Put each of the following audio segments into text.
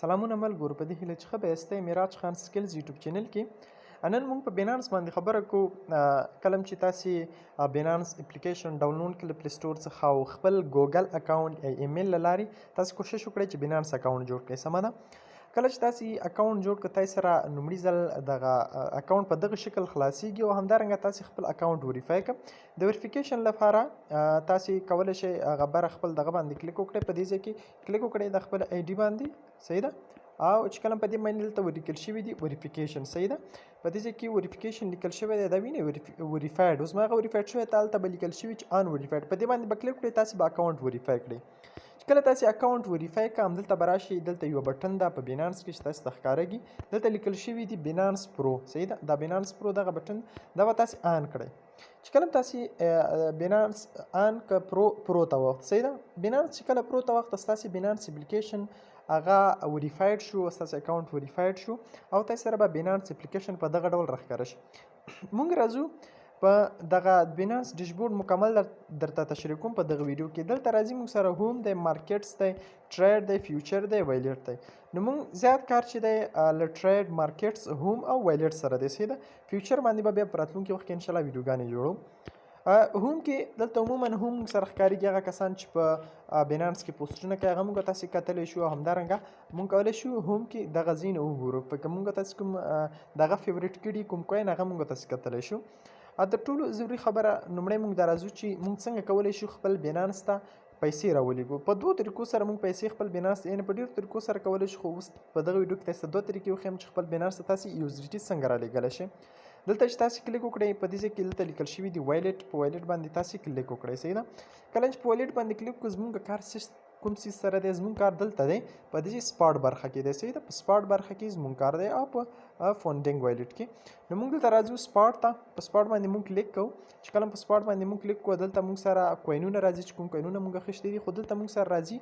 سلامونه ملګرو په دې هیله چې ښه به یاستئ معراج خان سکلز یوټیوب چینل کې نن موږ په بینانس باندې خبره کوو کله چې تاسې بینانس اپلیکیشن ډاونلوډ کړئ له پلی سټور څخه او خپل ګوګل اکاونټ یا ایمیل له لارې تاسې کوشش وکړئ چې بینانس اکاونټ جوړ کړئ سمه ده کله چې تاسې اکاونټ جوړ کړئ تاسې سره لومړي ځل دغه اکاونټ په دغه شکل خلاصیږي او همدارنګه تاسې خپل اکاونټ وریفای کړئ د وریفیکیشن لپاره تاسې کولی شئ هغه بره خپل دغه باندې کلیک وکړئ په دې ځای کې کلیک وکړئ د خپل آی ډي باندې صحیح ده او چې کله په دې باندې دلته ولیکل شوي دي وریفیکیشن صحیح ده په دې ځای کې وریفیکیشن لیکل شوی دی دا وینئ وریفاید اوس ما هغه وریفاید شوی ته هلته به لیکل شوي چې ان وریفاید په دې باندې به کلیک کړئ تاسې به اکاونټ وریفای کړئ چې کله تاسې اکاونټ وریفای کړه همدلته به راشئ دلته یوه بټن ده په بینانس کې چې تاسې ته ښکارېږي دلته لیکل شوي دي بینانس پرو صحیح ده دا بینانس پرو دغه بټن دا به تاسې آن کړئ چې کله تاسې بینانس آن که پرو ته وخت صحیح ده بینانس چې کله پرو ته وخت ستاسې بینانس اپلیکیشن هغه وریفاید شو ستاسې اکاونټ وریفاید شو او تاسې سره به بینانس اپلیکیشن په دغه ډول راښکاره شي موږ راځو په دغه بینانس ډیشبورډ مکمل درته تشریح کوم په دغه ویډیو کې دلته راځي موږ سره هوم دی مارکیټس دی ټریډ دی فیوچر دی وایلیټ دی نو موږ زیات کار چې دی له ټریډ مارکیټس هوم او وایلیټ سره دی صحیح ده فیوچر باندې به بیا په راتلونکي وخت کې انشاءالله ویډیوګانې جوړو هوم کې دلته عموما هم سره ښکارېږي هغه کسان چې په بینانس کې پوسټونه کوي هغه موږ تاسې کتلی شو او همدارنګه موږ کولی شو هوم کې دغه ځایونه وګورو که موږ تاسې کوم دغه فیورټ کړي کوم کوین هغه موږ تاسې کتلی شو تر ټولو ضروري خبره لومړی موږ دا راځو چې موږ څنګه کولی شو خپل بینانس ته پیسې راولېږو په دوو طریقو سره موږ پیسې خپل بینانس ته یعنې په ډېرو طریقو سره کولی شو خو اوس په دغه ویډیو کې تاسې ته دوه طریقې وښیم چې خپل بینانس ته تاسې USDT څنګه رالیږلی شئ دلته چې تاسې کلیک وکړئ په دې ځای کې دلته لیکل شوي دي وایلیټ په وایلیټ باندې تاسې کلیک وکړئ صحیح ده کله چې په وایلیټ باندې کلیک وکړو زموږ کار کوم څیز سره دی زموږ کار دلته دی په دې سپاټ برخه کې دی صحیح ده په سپاټ برخه کې زموږ کار دی او په فونډینګ وایلیټ کې نو موږ دلته راځو سپاټ ته په سپاټ باندې موږ کلیک کوو چې کله په سپاټ باندې موږ کلیک کوو دلته موږ سره کوینونه راځي چې کوم کوینونه موږ اخیستي دي خو دلته موږ سره راځي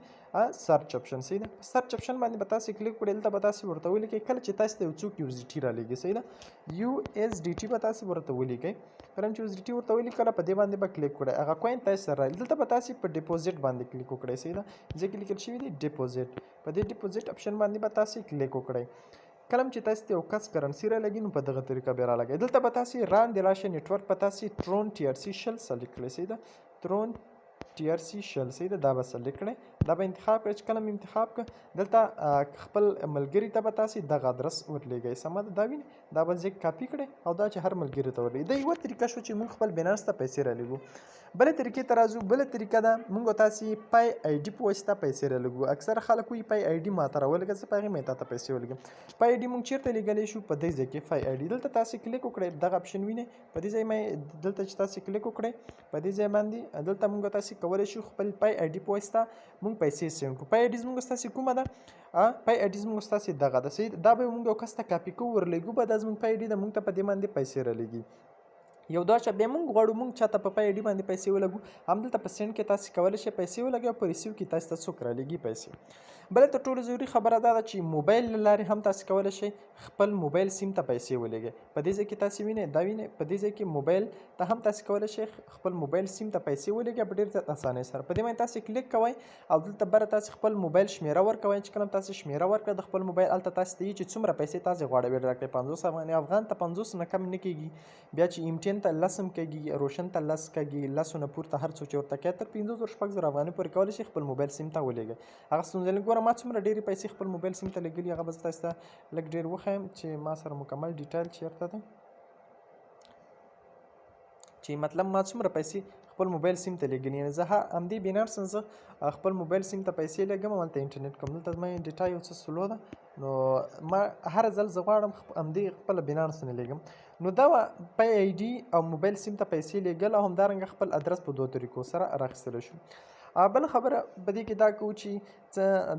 سرچ اپشن صحیح ده په سرچ اپشن باندې به تاسې کلیک کړئ دلته به تاسې ورته ولیکئ کله چې تاسې ته یو څوک USDT رالیږي صحیح ده USDT به تاسې ورته ولیکئ کله چې USDT ورته ولیکله په دې باندې به کلیک کړئ هغه کوین تاسې سره راځي دلته به تاسې په ډیپوزیټ باندې کلیک وکړئ صحیح ده ځکه لیکل شوي دي ډیپوزیټ په دې ډیپوزیټ اپشن باندې به تاسې کلیک وکړئ کله چې تاسې ته یو کس کرنسي رالګي نو په دغه طریقه بیا رالګئ دلته به تاسې راندې راشه نیټورک به تاسې ترون TRC شل سلیکټ کړئ صحیح ده ترون TRC شل صحیح ده دا به سلیکټ کړئ دا به انتخاب کړئ چې کله مې انتخاب کړ دلته خپل ملګري ته به تاسې دغه ادرس ورلیږئ سمه ده دا وینئ دا به ځای کاپي کړئ او دا چې هر ملګري ته ورلیږئ دا یوه طریقه شو چې موږ خپل بینانس ته پیسې رالیږو بلې طریقې ته راځو بله طریقه ده موږ تاسې پای آی ډي په واسطه پیسې رالیږو اکثره خلک وایي پای آی ډي ماته راولېږه زه په هغې مې تا ته پیسې ولېږم پای آی ډي موږ چېرته لیږلی شو په دې ځای کې پای آی ډي دلته تاسې کلیک وکړئ دغه اپشن وینئ په دې ځای دلته چې تاسې کلیک وکړئ په دې ځای باندې دلته موږ تاسې کولی شو خپل پای آی ډي په واسطه موږ پیسې سینډ کړو پای آی ډي زموږ ستاسې کومه ده پای آی ډي زموږ ستاسې دغه ده صحیح دا به موږ یو کس ته کاپي کوو ورلیږو به دا زموږ پای آی ډي ده موږ ته په دې باندې پیسې رالیږي یو دا چې بیا موږ غواړو موږ چاته په پای آی ډي باندې پیسې ولګو همدلته په سینډ کې تاسې کولی شئ پیسې ولګئ او په ریسیو کې تاسې ته څوک رالیږي پیسې بله تر ټولو ضروري خبره دا ده چې موبایل له لارې هم تاسې کولی شئ خپل موبایل سیم ته پیسې ولګئ په دې ځای کې تاسې وینئ دا وینئ په دې ځای کې موبایل ته هم تاسې کولی شئ خپل موبایل سیم ته پیسې ولګئ په ډېر زیات اسانۍ سره په دې باندې تاسې کلیک کوئ او دلته بره تاسې خپل موبایل شمیره ورکوئ چې کله تاسې شمیره ورکړه د خپل موبایل هلته تاسې ته یي چې څومره پیسې تاسې غواړئ ویډرا کړئ 50 افغان ته 50 نه کم نه کېږي بیا چې MTN ته 10 کېږي روشن ته 10 کېږي 10 نه پورته هر څو چې ورته کوي تر 50,000 افغانۍ پورې کولی شي خپل موبایل سیم ته ولېږئ هغه ستونزه نه ګوره ما څومره ډېرې پیسې خپل موبایل سیم ته لګلي هغه به زه تاسو ته لږ ډېر وښیم چې ما سره مکمل ډیټیل چېرته دی چې مطلب ما څومره پیسې خپل موبایل سیم ته لګلي یعنې زه همدې بینانس نه زه خپل موبایل سیم ته پیسې لګم او هلته انټرنیټ کوم دلته زما ډیټا یو څه سلو ده نو ما هر ځل زه غواړم همدې خپله بینانس نه لګم نو دا پای آی ډي او موبایل سیم ته پیسې لېږل او همدارنګه خپل ادرس په دوه طریقو سره راخیستلی شو بله خبره په دې کې دا کوو چې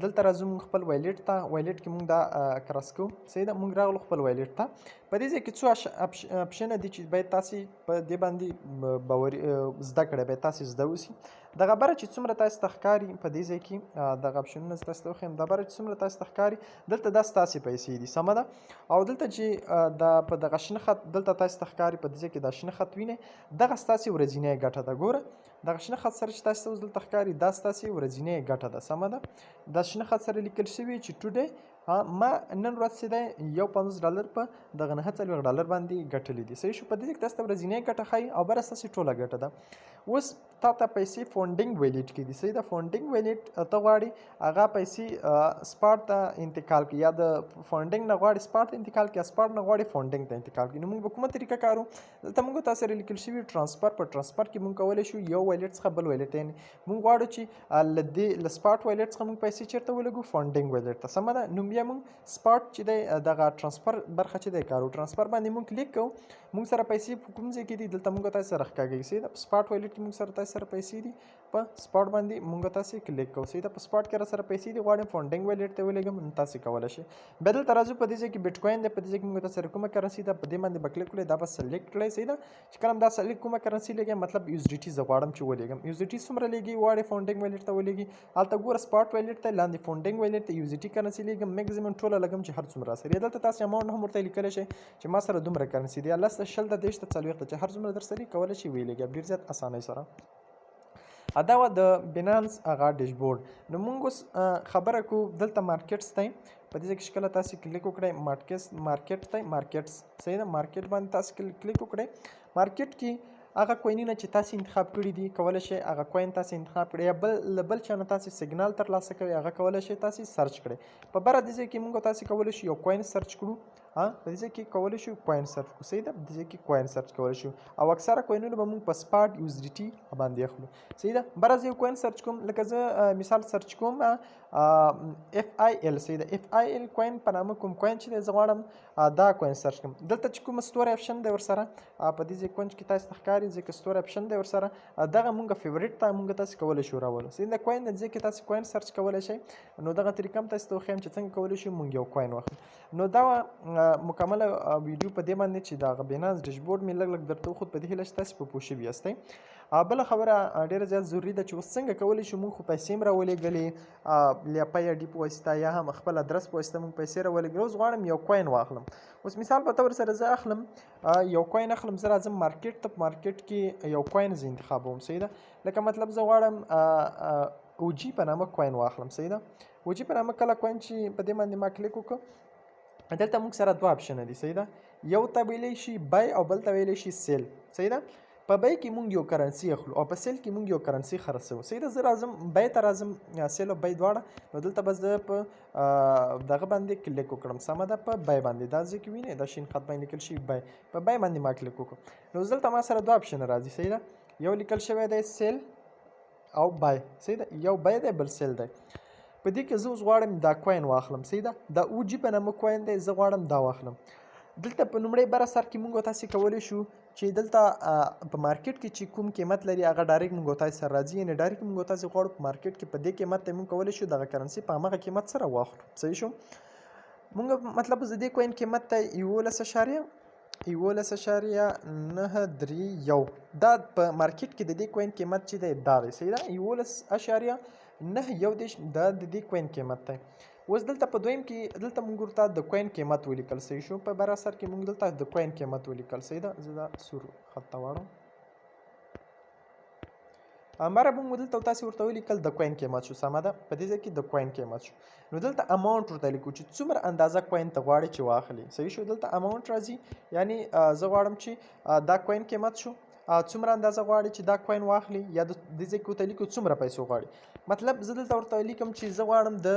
دلته راځو موږ خپل وایلیټ ته وایلیټ کې موږ دا کراس کوو صحیح ده موږ راغلو خپل وایلیټ ته په دې ځای کې څو اپشنه دي چې باید تاسې په دې باندې زده کړئ باید تاسې زده اوسي دغه بره چې څومره تاسې ته ښکاري په دې ځای کې دغه اپشنونه زه تاسې ته وښیم دا بره چې څومره تاسې ته ښکاري دلته دا ستاسې پیسې دي سمه ده او دلته چې په دغه شنه خط دلته تاسې ته ښکاري په دې ځای کې دا شنه خط وینئ دغه ستاسې ورځنۍ ګټه ده ګوره دغه شنه خط سره چې تاسې ته اوس دلته ښکاري دا ستاسې ورځنۍ ګټه ده سمه ده دا شنه خط سره لیکل شوي چې ټوډے ما نن ورځ چې دی یو $50 په دغه $9.40 باندې ګټلې دي. صحیح شو. په دې کې تاسو ته ورځنۍ ګټه ښایي او بله ستاسې ټوله ګټه ده. اوس تا ته پیسې فونډینګ ویلیټ کې دي. صحیح ده. فونډینګ ویلیټ ته غواړي هغه پیسې سپاټ ته انتقال کړي، یا د فونډینګ نه غواړي سپاټ ته انتقال کړي، یا سپاټ نه غواړي فونډینګ ته انتقال کړي. نو موږ به کومه طریقه کارو؟ دلته موږ تاسو سره لیکل شوي ټرانسفر. په ټرانسفر کې موږ کولی شو یو ویلیټ څخه بل ویلیټ ته، یعنې موږ غواړو چې له سپاټ ویلیټ څخه موږ پیسې چېرته ولګو؟ فونډینګ ویلیټ ته. سمه ده. نو بیا موږ سپاټ چې دی دغه ټرانسفر برخه چې دی کارو. ټرانسفر باندې موږ کلیک کوو. موږ سره پیسې په کوم ځای کې دي؟ دلته موږ تاسو سره ښکاږي. صحیح ده. په سپاټ ویلیټ کې موږ سره تاسو سره پیسې دي. په سپاټ باندې موږ تاسو کلیک کوو. صحیح ده. په سپاټ کې را سره پیسې دي، غواړم فونډینګ ویلیټ ته ولېږم، نو تاسو کولی شئ. بیا دلته راځو. په دې ځای کې بیټکوین دی. په دې ځای کې موږ تاسو سره کومه کرنسي ده په دې باندې به کلیک کړئ. دا به سلیکټ کړئ. صحیح ده. چې کله دا سلیکټ کومه کرنسي لګي، مطلب USDT زه غواړم چې ولېږم. USDT څومره لګي غواړې فونډینګ ویلیټ ته ولېږي؟ هلته ګوره سپاټ ویلیټ ته، لاندې فونډینګ ویلیټ ته USDT کرنسي لېږم. میکزیمم ټوله لګم چې هر څومره راسره. دلته تاسو اماونټ هم ورته لیکلی شئ چې ما سره دومره کرنسي دی، 10 ته 20 ته 30 ته 40 ته، چې هر څومره در سره کولی شئ ویې لېږئ ډېر زیات اسانۍ سره. دا وه د بینانس هغه ډیشبورډ. نو موږ اوس خبره کوو دلته مارکیټس دی. په دې ځای کې چې کله تاسو کلیک وکړئ مارکیټ دی، مارکیټس. صحیح ده. مارکیټ باندې تاسو کلیک وکړئ. مارکیټ کې هغه کوینونه چې تاسو انتخاب کړي دي کولی شئ هغه کوین تاسو انتخاب کړئ، یا بل چا نه تاسو سیګنال ترلاسه کوئ هغه کولی شئ تاسو سرچ کړئ. په بره دې ځای کې موږ تاسو کولی شو یو کوین سرچ کړو. په دې ځای کې کولی شو کوین سرچ کړو. صحیح ده. په دې ځای کې کوین سرچ کولی شو، او اکثره کوینونه به موږ په سپاټ USDT باندې اخلو. صحیح ده. بره زه یو کوین سرچ کوم، لکه زه مثال سرچ کوم FIL. صحیح ده. FIL کوین په نامه کوم کوین چې دی زه غواړم دا کوین سرچ کوم. دلته چې کوم ستوري اپشن دی ورسره په دې ځای کوین کې تاسو ته ښکاري ځکه ستوري اپشن دی ورسره، دغه مونږ فیوریټ ته مونږ تاسو کولی شو راولو. صحیح ده. کوین د ځای کې تاسو کوین سرچ کولی شئ. نو دغه طریقه هم تاسو ته وښیم چې څنګه کولی شو مونږ یو کوین واخلو. نو دا مکمله ویډیو په دې باندې چې دغه بینانس ډیشبورډ مې لږ دلته وښود، په دې هیله چې تاسو په پوه شوي یاستئ. بله خبره ډېره زیات ضروري ده چې اوس څنګه کولی شو مونږ خو پیسې هم راولېږلې یا پی آی ډي په واسطه یا هم خپل ادرس په واسطه مونږ پیسې راولېږلې. اوس غواړم یو کوین واخلم. اوس مثال په طور سره زه اخلم یو کوین اخلم، زه راځم مارکیټ ته. په مارکیټ کې یو کوین زه انتخابوم. صحیح ده. لکه مطلب زه غواړم OG په نامه کوین واخلم. صحیح ده. OG په نامه کله کوین چې په دې باندې ما کلیک وکړ، دلته موږ سره دوه اپشنه دي. صحیح ده. یو ته ویلی شي بای او بل ته ویلی شي سیل. صحیح ده. په بای کې موږ یو کرنسي اخلو او په سیل کې موږ یو کرنسي خرڅوو. صحیح ده. زه راځم بای ته راځم، سیل او بای دواړه. نو دلته به زه په دغه باندې کلیک وکړم. سمه ده. په بای باندې دا ځای کې وینئ دا شین خط باندې لیکل شوي بای، په بای باندې ما کلیک وکړم. نو دلته ما سره دوه اپشن راځي. صحیح ده. یو لیکل شوی دی سیل او بای. صحیح ده. یو بای دی بل سیل دی. په دې کې زه اوس غواړم دا کوین واخلم. صحیح ده. دا OG په نامه کوین دی، زه غواړم دا واخلم. دلته په لومړی بره سر کې موږ تاسو کولی شو چې دلته په مارکیټ کې چې کوم قیمت لري هغه ډایرکټ موږ تاسو سره راځي، یعنې ډایرکټ موږ تاسو غواړو په مارکیټ کې په دې قیمت ته موږ کولی شو دغه کرنسي په همغه قیمت سره واخلو. صحیح شو. موږ مطلب زه دې کوین قیمت ته 11.931 دا په مارکیټ کې د دې کوین قیمت چې دی دا دی. صحیح ده. 11.931 دا د دې کوین قیمت دی. اوس دلته په دویم کې دلته موږ ورته د کوین قیمت ولیکل. صحیح شو. په بر اثر کې موږ دلته د کوین قیمت ولیکل. صحیح ده. زه دا سور خط ته واړم. مره موږ دلته تاسو ورته ولیکل د کوین قیمت شو. سمه ده. په دې ځای کې د کوین قیمت شو. نو دلته اماونټ ورته لیکو چې څومره اندازه کوین ته غواړي چې واخلي. صحیح شو. دلته اماونټ راځي، یعنی زه غواړم چې دا کوین قیمت شو، څومره اندازه غواړي چې دا کوین واخلي، یا د دې ځای کې ورته لیکو څومره پیسو غواړي. مطلب زه دلته ورته لیکم چې زه غواړم د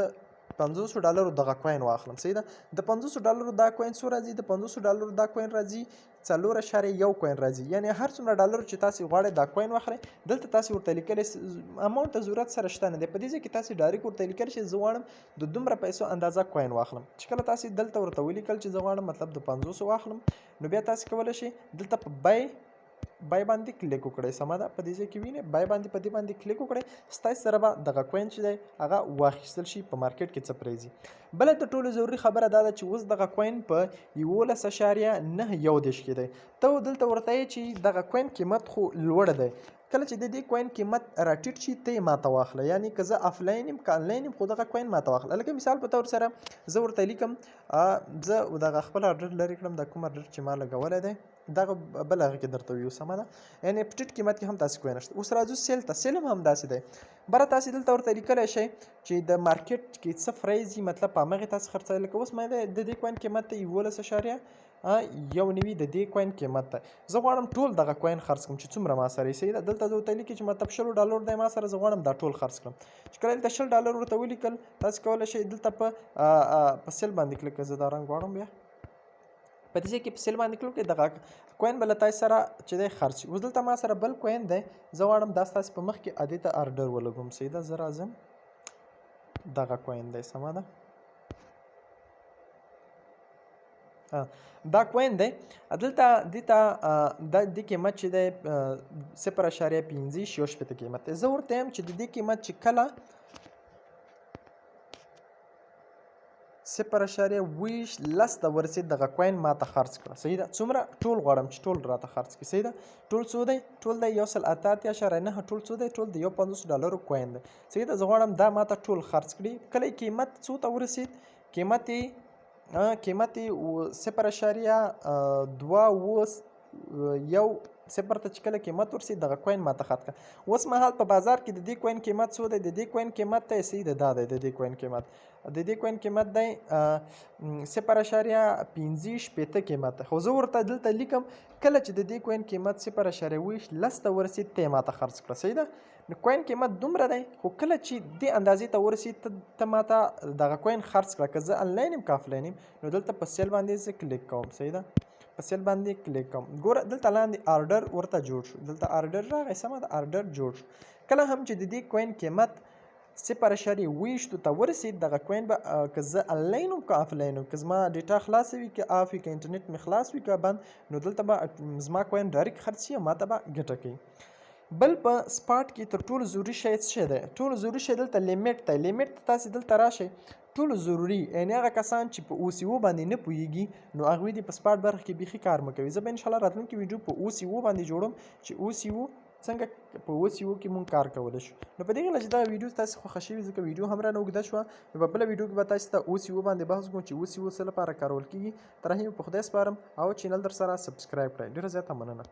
$50 دغه کوین واخلم. صحیح ده. د $50 دا کوین څو راځي؟ د $50 دا کوین راځي 4.1 کوین راځي، یعنی هر څومره ډالر چې تاسو غواړئ دا کوین واخلئ. دلته تاسو ورته لیکلی اماونټ ته ضرورت سره شته نه دی. په دې ځای کې تاسو ډایرکټ ورته لیکلی شئ زه غواړم د دومره پیسو اندازه کوین واخلم. چې کله تاسو دلته ورته ولیکل چې زه غواړم مطلب د 500 واخلم، نو بیا تاسو کولی شئ دلته په بای باندې کلیک وکړئ. سمه ده. په دې ځای کې وینئ بای باندې په دې باندې کلیک وکړئ، ستاسو سره به دغه کوین چې دی هغه واخیستل شي په مارکیټ کې څه پرایزي. بله تر ټولو ضروري خبره دا ده چې اوس دغه کوین په 11.931 کې دی. ته دلته ورته یې چې دغه کوین قیمت خو لوړ دی، کله چې د دې کوین قیمت راټیټ شي ته یې ماته واخله، یعنی که زه آفلاین یم که آنلاین یم خو دغه کوین ماته واخله. لکه مثال په طور سره زه ورته لیکم زه دغه خپل اډر لرې کړم، د کوم اډر چې ما لګولی دی دغه بل هغه کې درته ویو سمه ده یعنې په ټیټ قیمت کې هم تاسې کوین شته. اوس راځو سیل ته. سیل هم همداسې دی. بره تاسې دلته ورته لیکلی شئ چې د مارکیټ کې څه پرایز وي مطلب په همغې تاسې خرڅوئ. لکه اوس ما د دې کوین قیمت ته 11.91 د دې کوین قیمت ته. زه غواړم ټول دغه کوین خرڅ کړم چې څومره ما سره یې صحیح ده. دلته زه ورته لیکي چې مطلب $100 دی ما سره، زه غواړم دا ټول خرڅ کړم. چې کله دلته $100 ورته ولیکل تاسې کولی شئ دلته په سیل باندې کلیک کړئ. زه دا رنګ غواړم بیا په دې ځای کې په سیل باندې کلیک کړئ. دغه کوین به له تاسې سره چې دی خرڅ شي. اوس دلته ما سره بل کوین دی، زه غواړم دا ستاسې په مخ کې ادې ته آرډر ولګوم. صحیح ده. زه راځم دغه کوین دی سمه ده. دا کوین دی دلته دې ته د دې قیمت چې دی 0.65 قیمت دی. زه ورته یم چې د دې قیمت چې کله 0.20 ته ورسېد دغه کوین ما ته خرڅ کړه. صحیح ده. څومره؟ ټول غواړم چې ټول راته خرڅ کړي. صحیح ده. ټول څو دی؟ ټول دی 188.9. ټول څو دی؟ ټول د $50 کوین دی. صحیح ده. زه غواړم دا ما ته ټول خرڅ کړي. کله قیمت څو ته ورسېد؟ قیمت یې 0.210 ته چې کله قیمت ورسېد دغه کوین ما ته خرڅ کړه. اوس مهال په بازار کې د دې کوین قیمت څو دی؟ د دې کوین قیمت ته صحیح ده دا دی. د دې کوین قیمت دی 0.65 قیمت دی. خو زه ورته دلته لیکم کله چې د دې کوین قیمت 0.20 ته ورسېد ته یې ما ته خرڅ کړه. صحیح ده. نو کوین قیمت دومره دی، خو کله چې دې اندازې ته ورسېد ته ما ته دغه کوین خرڅ کړه. که زه آنلاین یم که آفلاین یم نو دلته په سیل باندې زه کلیک کوم. صحیح ده. په سیل باندې کلیک کوم. ګوره دلته لاندې آرډر ورته جوړ شو. دلته آرډر راغی سمه ده. آرډر جوړ شو. کله هم چې د دې کوین قیمت 0.20 ته ورسېد دغه کوین به که زه آنلاین یم که آفلاین یم، که زما ډیټا خلاصه وي که آف وي که انټرنیټ مې خلاص وي که بند، نو دلته به زما کوین ډایرکټ خرڅ شي او ما ته به ګټه کوي. بل په سپاټ کې تر ټولو ضروري شی څه شی دی؟ ټولو ضروري شی دلته لیمیټ دی. لیمیټ ته تاسې دلته راشئ. ټولو ضروري یعنې هغه کسان چې په OCO باندې نه پوهېږي نو هغوی دې په سپاټ برخه کې بیخي کار مه کوي. زه به انشاءالله راتلونکي ویډیو په OCO باندې جوړوم چې OCO څنګه په OCO کې مونږ کار کولی شو. نو په دې هیله چې دغه ویډیو تاسې خوښه شوې ځکه ویډیو هم رانه اوږده شوه، نو په بله ویډیو کې به تاسې ته OCO باندې بحث کوم چې OCO څه لپاره کارول کېږي. تر هغې په خدای سپارم او چینل در سره سبسکرایب کړئ. ډېره زیاته مننه.